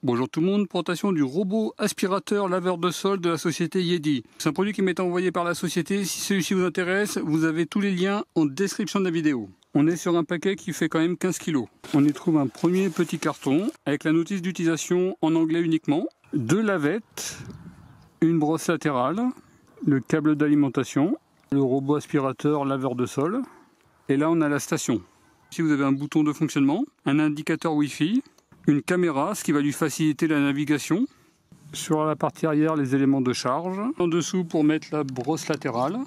Bonjour tout le monde, présentation du robot aspirateur laveur de sol de la société Yedi. C'est un produit qui m'est envoyé par la société. Si celui-ci vous intéresse, vous avez tous les liens en description de la vidéo. On est sur un paquet qui fait quand même 15 kg. On y trouve un premier petit carton avec la notice d'utilisation en anglais uniquement, 2 lavettes, une brosse latérale, le câble d'alimentation, le robot aspirateur laveur de sol. Et là on a la station. Ici vous avez un bouton de fonctionnement, un indicateur Wi-Fi, une caméra, ce qui va lui faciliter la navigation. Sur la partie arrière, les éléments de charge. En dessous pour mettre la brosse latérale.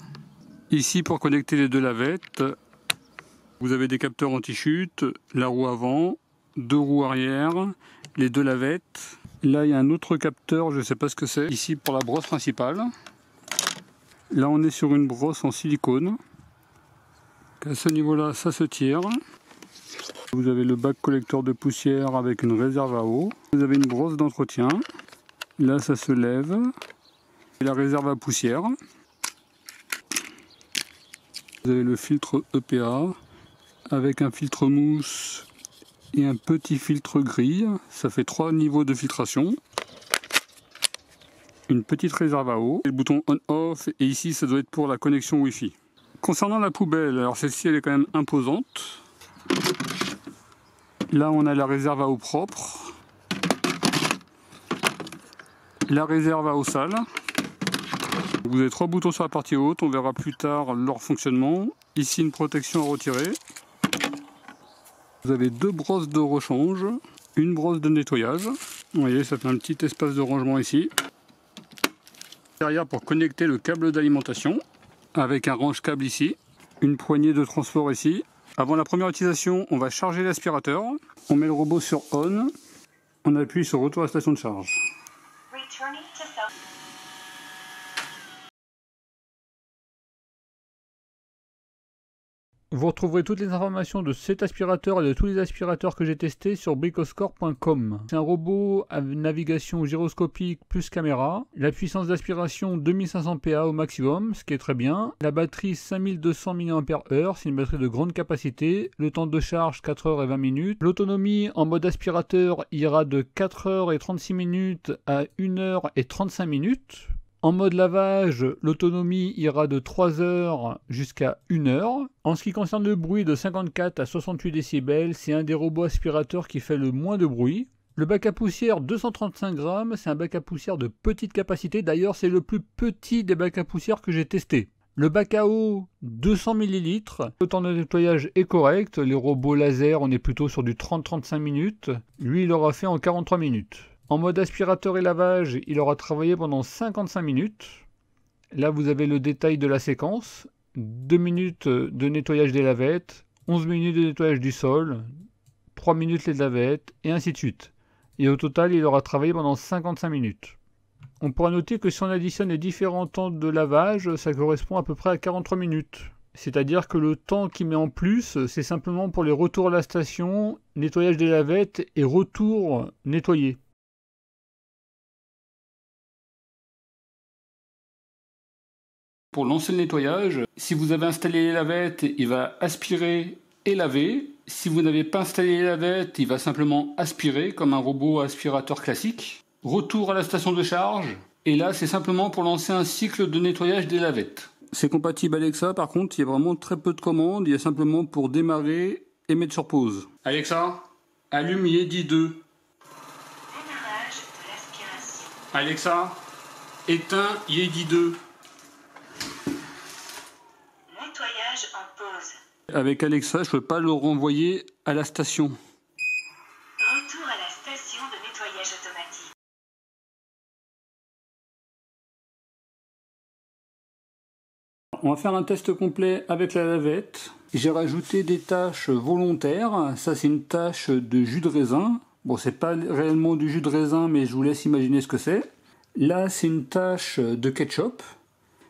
Ici pour connecter les 2 lavettes. Vous avez des capteurs anti-chute, la roue avant, 2 roues arrière, les 2 lavettes. Là il y a un autre capteur, je ne sais pas ce que c'est. Ici pour la brosse principale. Là on est sur une brosse en silicone. À ce niveau-là, ça se tire. Vous avez le bac collecteur de poussière avec une réserve à eau. Vous avez une brosse d'entretien. Là, ça se lève. Et la réserve à poussière. Vous avez le filtre EPA avec un filtre mousse et un petit filtre gris. Ça fait 3 niveaux de filtration. Une petite réserve à eau. Et le bouton on-off. Et ici, ça doit être pour la connexion Wi-Fi. Concernant la poubelle, alors celle-ci, elle est quand même imposante. Là, on a la réserve à eau propre, la réserve à eau sale. Vous avez 3 boutons sur la partie haute, on verra plus tard leur fonctionnement. Ici, une protection à retirer. Vous avez 2 brosses de rechange, une brosse de nettoyage. Vous voyez, ça fait un petit espace de rangement ici. Derrière, pour connecter le câble d'alimentation, avec un range-câble ici, une poignée de transport ici. Avant la première utilisation, on va charger l'aspirateur. On met le robot sur on. On appuie sur retour à la station de charge. Vous retrouverez toutes les informations de cet aspirateur et de tous les aspirateurs que j'ai testés sur bricoscore.com. C'est un robot à navigation gyroscopique plus caméra. La puissance d'aspiration 2500 PA au maximum, ce qui est très bien. La batterie 5200 mAh, c'est une batterie de grande capacité. Le temps de charge 4 h 20 minutes. L'autonomie en mode aspirateur ira de 4 h 36 minutes à 1 h 35 minutes. En mode lavage, l'autonomie ira de 3 heures jusqu'à 1 heure. En ce qui concerne le bruit de 54 à 68 décibels, c'est un des robots aspirateurs qui fait le moins de bruit. Le bac à poussière 235 grammes, c'est un bac à poussière de petite capacité. D'ailleurs, c'est le plus petit des bacs à poussière que j'ai testé. Le bac à eau 200 ml. Le temps de nettoyage est correct. Les robots laser, on est plutôt sur du 30-35 minutes. Lui, il aura fait en 43 minutes. En mode aspirateur et lavage, il aura travaillé pendant 55 minutes. Là, vous avez le détail de la séquence. 2 minutes de nettoyage des lavettes, 11 minutes de nettoyage du sol, 3 minutes les lavettes, et ainsi de suite. Et au total, il aura travaillé pendant 55 minutes. On pourra noter que si on additionne les différents temps de lavage, ça correspond à peu près à 43 minutes. C'est-à-dire que le temps qu'il met en plus, c'est simplement pour les retours à la station, nettoyage des lavettes et retour nettoyé. Pour lancer le nettoyage, si vous avez installé les lavettes, il va aspirer et laver. Si vous n'avez pas installé les lavettes, il va simplement aspirer comme un robot aspirateur classique. Retour à la station de charge. Et là, c'est simplement pour lancer un cycle de nettoyage des lavettes. C'est compatible Alexa, par contre, il y a vraiment très peu de commandes. Il y a simplement pour démarrer et mettre sur pause. Alexa, allume Yedi 2. Démarrage de l'aspiration. Alexa, éteins Yedi 2. Nettoyage en pause. Avec Alexa, je ne peux pas le renvoyer à la station. Retour à la station de nettoyage automatique. On va faire un test complet avec la lavette. J'ai rajouté des tâches volontaires. Ça, c'est une tâche de jus de raisin. Bon, c'est pas réellement du jus de raisin, mais je vous laisse imaginer ce que c'est. Là, c'est une tâche de ketchup.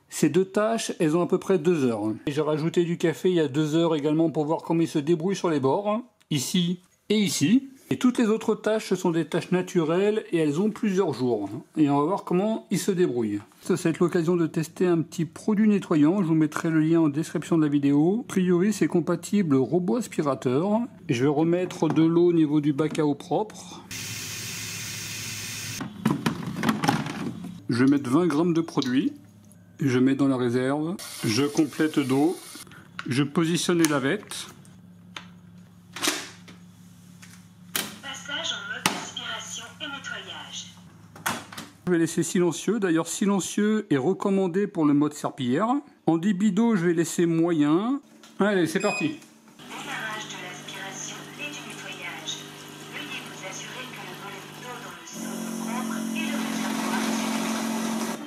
Ces 2 tâches, elles ont à peu près 2 heures. J'ai rajouté du café il y a 2 heures également pour voir comment il se débrouille sur les bords. Ici et ici. Et toutes les autres tâches, ce sont des tâches naturelles et elles ont plusieurs jours. Et on va voir comment il se débrouille. Ça va être l'occasion de tester un petit produit nettoyant. Je vous mettrai le lien en description de la vidéo. A priori, c'est compatible robot aspirateur. Je vais remettre de l'eau au niveau du bac à eau propre. Je vais mettre 20 grammes de produit. Je mets dans la réserve. Je complète d'eau. Je positionne les lavettes. Passage en mode aspiration et nettoyage. Je vais laisser silencieux. D'ailleurs, silencieux est recommandé pour le mode serpillière. En débit d'eau, je vais laisser moyen. Allez, c'est parti. Démarrage de l'aspiration et du nettoyage. Veuillez vous assurer que le volume d'eau dans le seau est propre et le réservoir suffisant.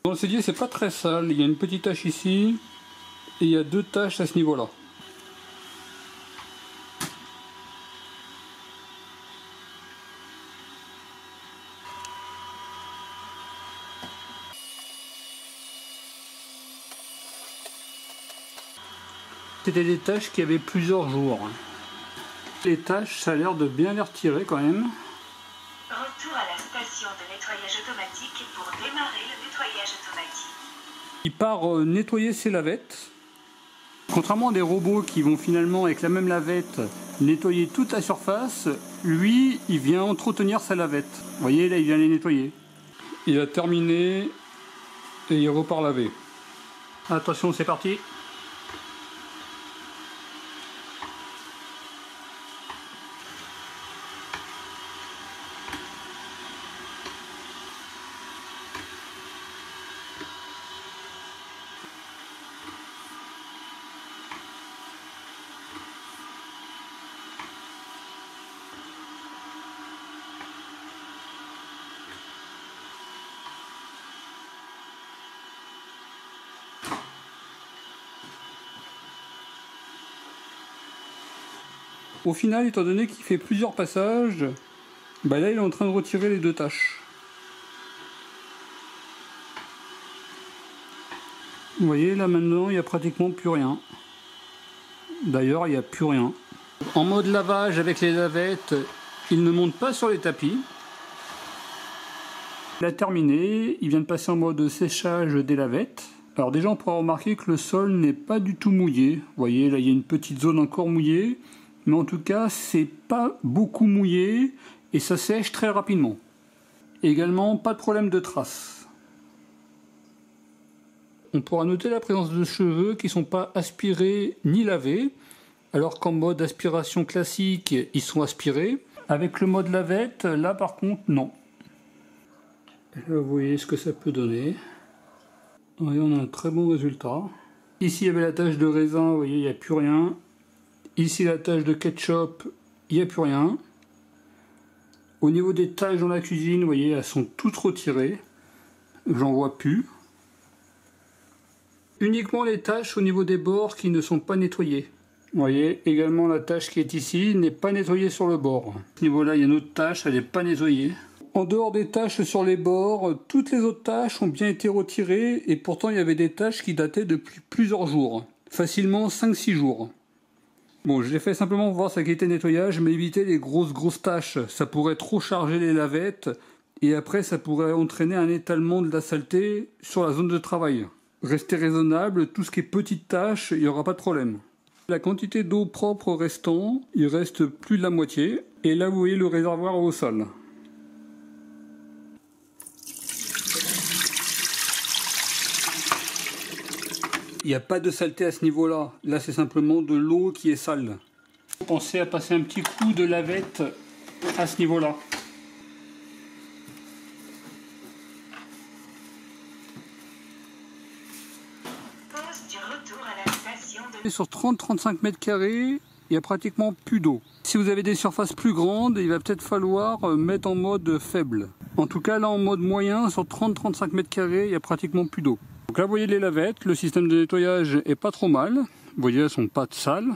Dans le cellier, c'est pas très sale. Il y a une petite tache ici et il y a 2 taches à ce niveau-là. C'était des taches qui avaient plusieurs jours. Les taches, ça a l'air de bien les retirer quand même. Retour à la station de nettoyage automatique pour démarrer le nettoyage automatique. Il part nettoyer ses lavettes. Contrairement à des robots qui vont finalement avec la même lavette nettoyer toute la surface, lui il vient entretenir sa lavette. Vous voyez là il vient les nettoyer. Il a terminé et il repart laver. Attention, c'est parti. Au final, étant donné qu'il fait plusieurs passages, bah là il est en train de retirer les 2 taches. Vous voyez là maintenant il n'y a pratiquement plus rien. D'ailleurs il n'y a plus rien. En mode lavage avec les lavettes, il ne monte pas sur les tapis. Il a terminé, il vient de passer en mode séchage des lavettes. Alors déjà on pourra remarquer que le sol n'est pas du tout mouillé. Vous voyez là il y a une petite zone encore mouillée. Mais en tout cas, c'est pas beaucoup mouillé et ça sèche très rapidement. Également, pas de problème de traces. On pourra noter la présence de cheveux qui ne sont pas aspirés ni lavés, alors qu'en mode aspiration classique, ils sont aspirés. Avec le mode lavette, là par contre, non. Là, vous voyez ce que ça peut donner. Vous voyez, on a un très bon résultat. Ici, il y avait la tache de raisin, vous voyez, il n'y a plus rien. Ici, la tache de ketchup, il n'y a plus rien. Au niveau des taches dans la cuisine, vous voyez, elles sont toutes retirées. J'en vois plus. Uniquement les taches au niveau des bords qui ne sont pas nettoyées. Vous voyez, également la tache qui est ici n'est pas nettoyée sur le bord. À ce niveau-là, il y a une autre tache, elle n'est pas nettoyée. En dehors des taches sur les bords, toutes les autres taches ont bien été retirées et pourtant il y avait des taches qui dataient depuis plusieurs jours. Facilement 5-6 jours. Bon, je l'ai fait simplement pour voir sa qualité de nettoyage, mais éviter les grosses taches. Ça pourrait trop charger les lavettes et après ça pourrait entraîner un étalement de la saleté sur la zone de travail. Restez raisonnable, tout ce qui est petites taches, il n'y aura pas de problème. La quantité d'eau propre restant, il reste plus de la moitié. Et là vous voyez le réservoir au sol. Il n'y a pas de saleté à ce niveau-là. Là, c'est simplement de l'eau qui est sale. Pensez à passer un petit coup de lavette à ce niveau-là. Pause du retour à la station de... Sur 30-35 mètres carrés, il n'y a pratiquement plus d'eau. Si vous avez des surfaces plus grandes, il va peut-être falloir mettre en mode faible. En tout cas, là, en mode moyen, sur 30-35 mètres carrés, il n'y a pratiquement plus d'eau. Donc là, vous voyez les lavettes, le système de nettoyage est pas trop mal. Vous voyez, elles sont pas sales.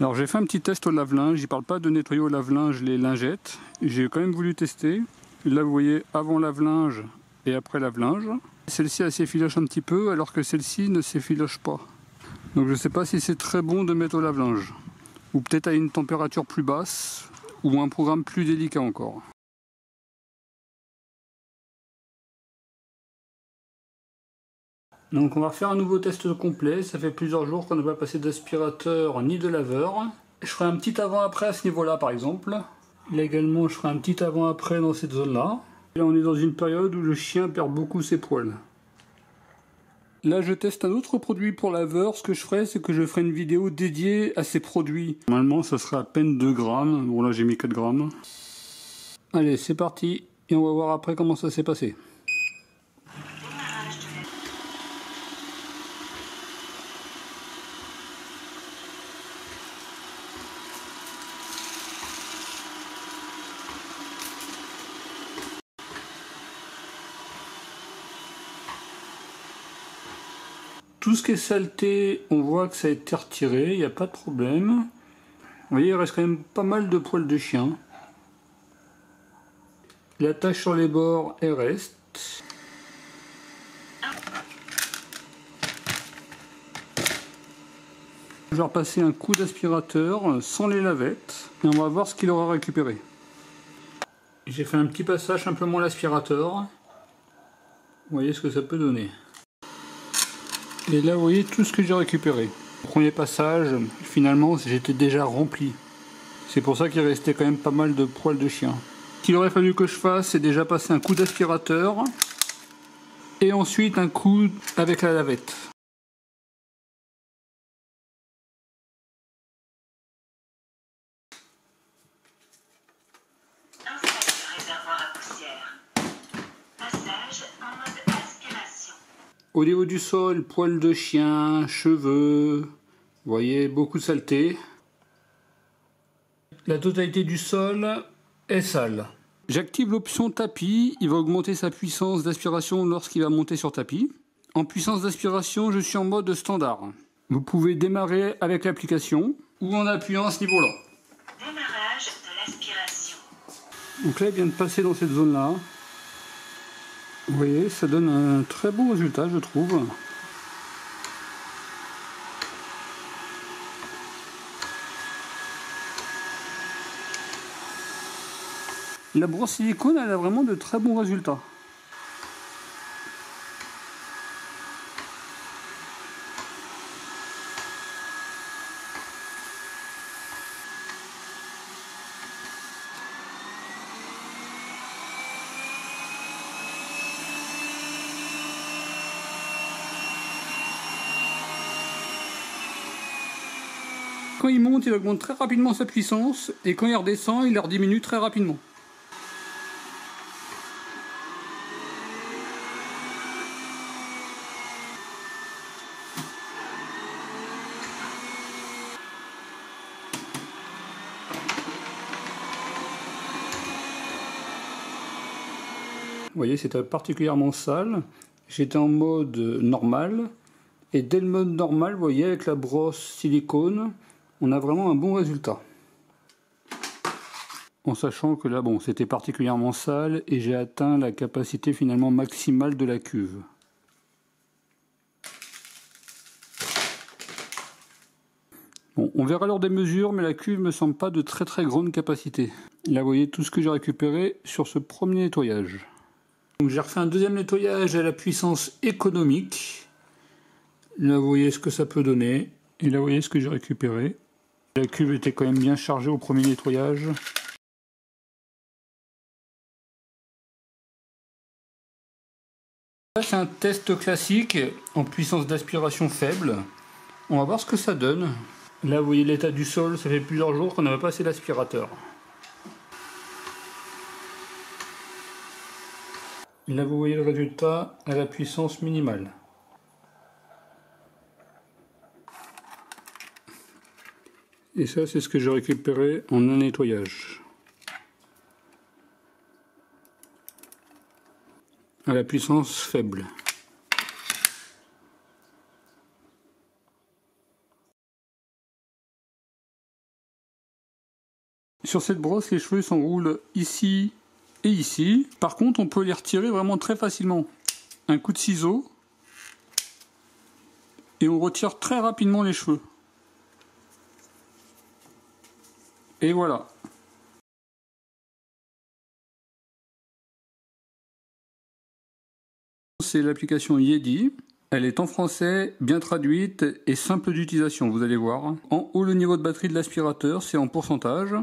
Alors j'ai fait un petit test au lave-linge, je parle pas de nettoyer au lave-linge les lingettes. J'ai quand même voulu tester. Là, vous voyez avant lave-linge et après lave-linge. Celle-ci, elle s'effiloche un petit peu, alors que celle-ci ne s'effiloche pas. Donc je sais pas si c'est très bon de mettre au lave-linge. Ou peut-être à une température plus basse. Ou un programme plus délicat encore. Donc on va refaire un nouveau test complet. Ça fait plusieurs jours qu'on n'a pas passé d'aspirateur ni de laveur. Je ferai un petit avant-après à ce niveau-là par exemple. Là également je ferai un petit avant-après dans cette zone-là. Là on est dans une période où le chien perd beaucoup ses poils. Là je teste un autre produit pour laveur. Ce que je ferai, c'est que je ferai une vidéo dédiée à ces produits. Normalement ça sera à peine 2 grammes. Bon là j'ai mis 4 grammes. Allez c'est parti et on va voir après comment ça s'est passé. Tout ce qui est saleté, on voit que ça a été retiré, il n'y a pas de problème. Vous voyez, il reste quand même pas mal de poils de chien. La tache sur les bords, elle reste. Je vais repasser un coup d'aspirateur sans les lavettes et on va voir ce qu'il aura récupéré. J'ai fait un petit passage simplement l'aspirateur. Vous voyez ce que ça peut donner. Et là vous voyez tout ce que j'ai récupéré. Premier passage, finalement j'étais déjà rempli. C'est pour ça qu'il restait quand même pas mal de poils de chien. Ce qu'il aurait fallu que je fasse, c'est déjà passer un coup d'aspirateur et ensuite un coup avec la lavette. Installe le réservoir à poussière. Passage en mode aspiration. Au niveau du sol, poils de chien, cheveux, vous voyez beaucoup de saleté. La totalité du sol est sale. J'active l'option tapis, il va augmenter sa puissance d'aspiration lorsqu'il va monter sur tapis. En puissance d'aspiration, je suis en mode standard. Vous pouvez démarrer avec l'application ou en appuyant à ce niveau-là. Démarrage de l'aspiration. Donc là, il vient de passer dans cette zone-là. Vous voyez, ça donne un très bon résultat, je trouve. La brosse silicone, elle a vraiment de très bons résultats. Quand il monte, il augmente très rapidement sa puissance, et quand il redescend, il la rediminue très rapidement. Vous voyez, c'était particulièrement sale. J'étais en mode normal. Et dès le mode normal, vous voyez, avec la brosse silicone, on a vraiment un bon résultat. En sachant que là, bon, c'était particulièrement sale et j'ai atteint la capacité finalement maximale de la cuve. Bon, on verra lors des mesures, mais la cuve me semble pas de très grande capacité. Là, vous voyez tout ce que j'ai récupéré sur ce premier nettoyage. Donc j'ai refait un deuxième nettoyage à la puissance économique. Là vous voyez ce que ça peut donner. Et là vous voyez ce que j'ai récupéré. La cuve était quand même bien chargée au premier nettoyage. Là c'est un test classique en puissance d'aspiration faible. On va voir ce que ça donne. Là vous voyez l'état du sol, ça fait plusieurs jours qu'on n'avait pas assez d'aspirateur. Là vous voyez le résultat à la puissance minimale. Et ça c'est ce que j'ai récupéré en un nettoyage. À la puissance faible. Sur cette brosse, les cheveux s'enroulent ici et ici. Par contre, on peut les retirer vraiment très facilement. Un coup de ciseau et on retire très rapidement les cheveux. Et voilà. C'est l'application Yedi. Elle est en français, bien traduite et simple d'utilisation, vous allez voir. En haut, le niveau de batterie de l'aspirateur, c'est en pourcentage.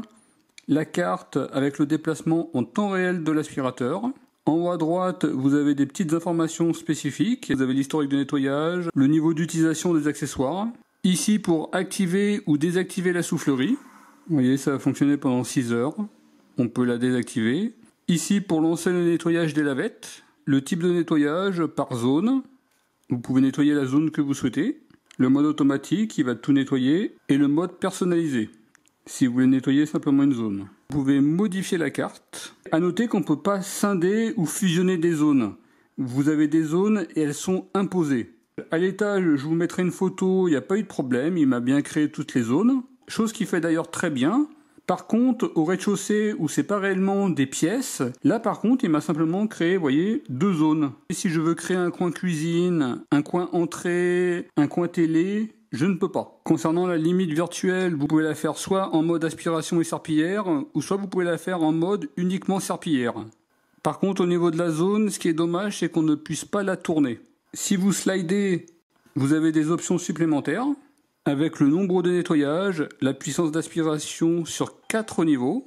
La carte avec le déplacement en temps réel de l'aspirateur. En haut à droite, vous avez des petites informations spécifiques. Vous avez l'historique de nettoyage, le niveau d'utilisation des accessoires. Ici, pour activer ou désactiver la soufflerie. Vous voyez, ça va fonctionner pendant 6 heures. On peut la désactiver. Ici, pour lancer le nettoyage des lavettes. Le type de nettoyage par zone. Vous pouvez nettoyer la zone que vous souhaitez. Le mode automatique, qui va tout nettoyer. Et le mode personnalisé, si vous voulez nettoyer simplement une zone. Vous pouvez modifier la carte. À noter qu'on ne peut pas scinder ou fusionner des zones. Vous avez des zones et elles sont imposées. À l'étage, je vous mettrai une photo, il n'y a pas eu de problème, il m'a bien créé toutes les zones. Chose qui fait d'ailleurs très bien. Par contre, au rez-de-chaussée, où c'est pas réellement des pièces, là par contre, il m'a simplement créé, vous voyez, 2 zones. Et si je veux créer un coin cuisine, un coin entrée, un coin télé, je ne peux pas. Concernant la limite virtuelle, vous pouvez la faire soit en mode aspiration et serpillière, ou soit vous pouvez la faire en mode uniquement serpillière. Par contre, au niveau de la zone, ce qui est dommage, c'est qu'on ne puisse pas la tourner. Si vous slidez, vous avez des options supplémentaires, avec le nombre de nettoyages, la puissance d'aspiration sur 4 niveaux,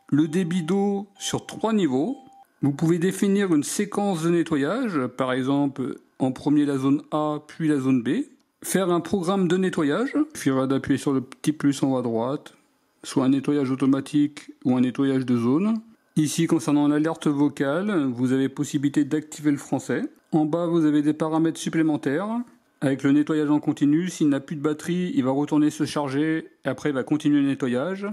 le débit d'eau sur 3 niveaux. Vous pouvez définir une séquence de nettoyage, par exemple en premier la zone A, puis la zone B. Faire un programme de nettoyage, il suffira d'appuyer sur le petit plus en haut à droite, soit un nettoyage automatique ou un nettoyage de zone. Ici, concernant l'alerte vocale, vous avez possibilité d'activer le français. En bas, vous avez des paramètres supplémentaires. Avec le nettoyage en continu, s'il n'a plus de batterie, il va retourner se charger et après il va continuer le nettoyage.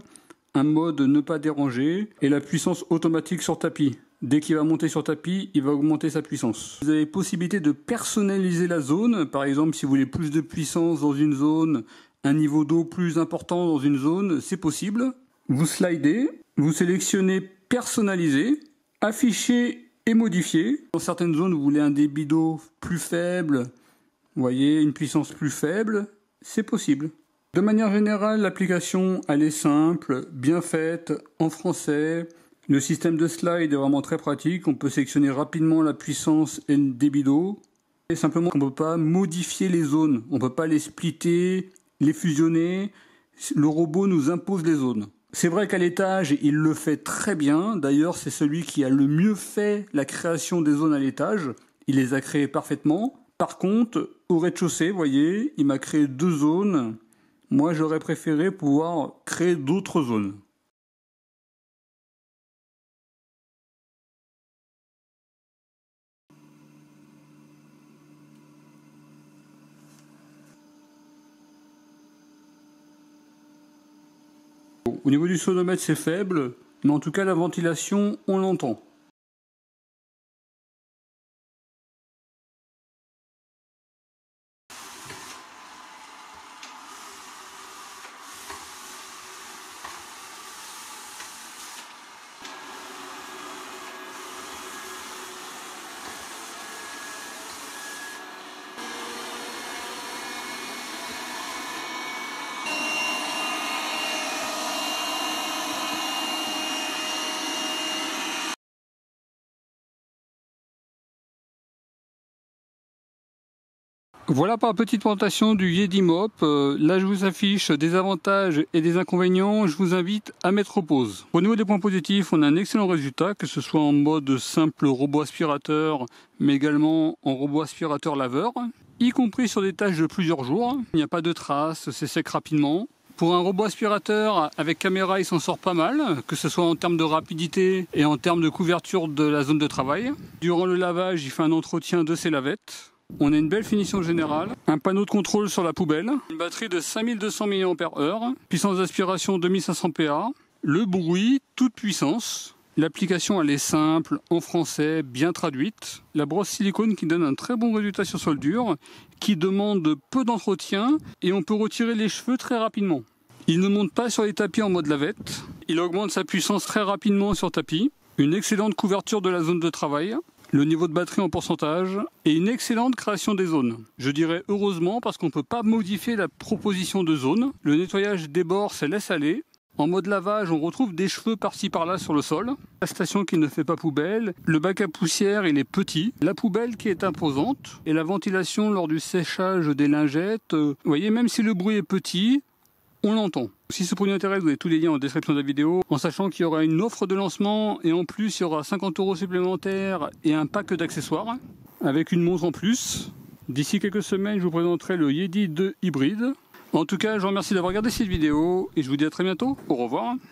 Un mode ne pas déranger et la puissance automatique sur tapis. Dès qu'il va monter sur tapis, il va augmenter sa puissance. Vous avez possibilité de personnaliser la zone. Par exemple, si vous voulez plus de puissance dans une zone, un niveau d'eau plus important dans une zone, c'est possible. Vous slidez, vous sélectionnez personnaliser, afficher et modifier. Dans certaines zones, vous voulez un débit d'eau plus faible, vous voyez, une puissance plus faible, c'est possible. De manière générale, l'application, elle est simple, bien faite, en français. Le système de slide est vraiment très pratique. On peut sélectionner rapidement la puissance et le débit d'eau. Et simplement, on ne peut pas modifier les zones. On ne peut pas les splitter, les fusionner. Le robot nous impose les zones. C'est vrai qu'à l'étage, il le fait très bien. D'ailleurs, c'est celui qui a le mieux fait la création des zones à l'étage. Il les a créées parfaitement. Par contre, au rez-de-chaussée, vous voyez, il m'a créé 2 zones. Moi, j'aurais préféré pouvoir créer d'autres zones. Au niveau du sonomètre, c'est faible, mais en tout cas, la ventilation, on l'entend. Voilà par petite présentation du Yeti Mop. Là je vous affiche des avantages et des inconvénients. Je vous invite à mettre au pause. Au niveau des points positifs, on a un excellent résultat, que ce soit en mode simple robot aspirateur, mais également en robot aspirateur laveur, y compris sur des tâches de plusieurs jours. Il n'y a pas de traces, c'est sec rapidement. Pour un robot aspirateur avec caméra, il s'en sort pas mal, que ce soit en termes de rapidité et en termes de couverture de la zone de travail. Durant le lavage, il fait un entretien de ses lavettes. On a une belle finition générale, un panneau de contrôle sur la poubelle, une batterie de 5200 mAh, puissance d'aspiration 2500 PA, le bruit, toute puissance. L'application elle est simple, en français, bien traduite. La brosse silicone qui donne un très bon résultat sur soldure, qui demande peu d'entretien et on peut retirer les cheveux très rapidement. Il ne monte pas sur les tapis en mode lavette, il augmente sa puissance très rapidement sur tapis, une excellente couverture de la zone de travail, le niveau de batterie en pourcentage et une excellente création des zones. Je dirais heureusement parce qu'on ne peut pas modifier la proposition de zone. Le nettoyage des bords, c'est laisse aller. En mode lavage, on retrouve des cheveux par-ci par-là sur le sol. La station qui ne fait pas poubelle. Le bac à poussière, il est petit. La poubelle qui est imposante. Et la ventilation lors du séchage des lingettes. Vous voyez, même si le bruit est petit, on l'entend. Si ce produit intéresse, vous avez tous les liens en description de la vidéo. En sachant qu'il y aura une offre de lancement. Et en plus, il y aura 50 € supplémentaires et un pack d'accessoires. Avec une montre en plus. D'ici quelques semaines, je vous présenterai le Yeti 2 hybride. En tout cas, je vous remercie d'avoir regardé cette vidéo et je vous dis à très bientôt. Au revoir.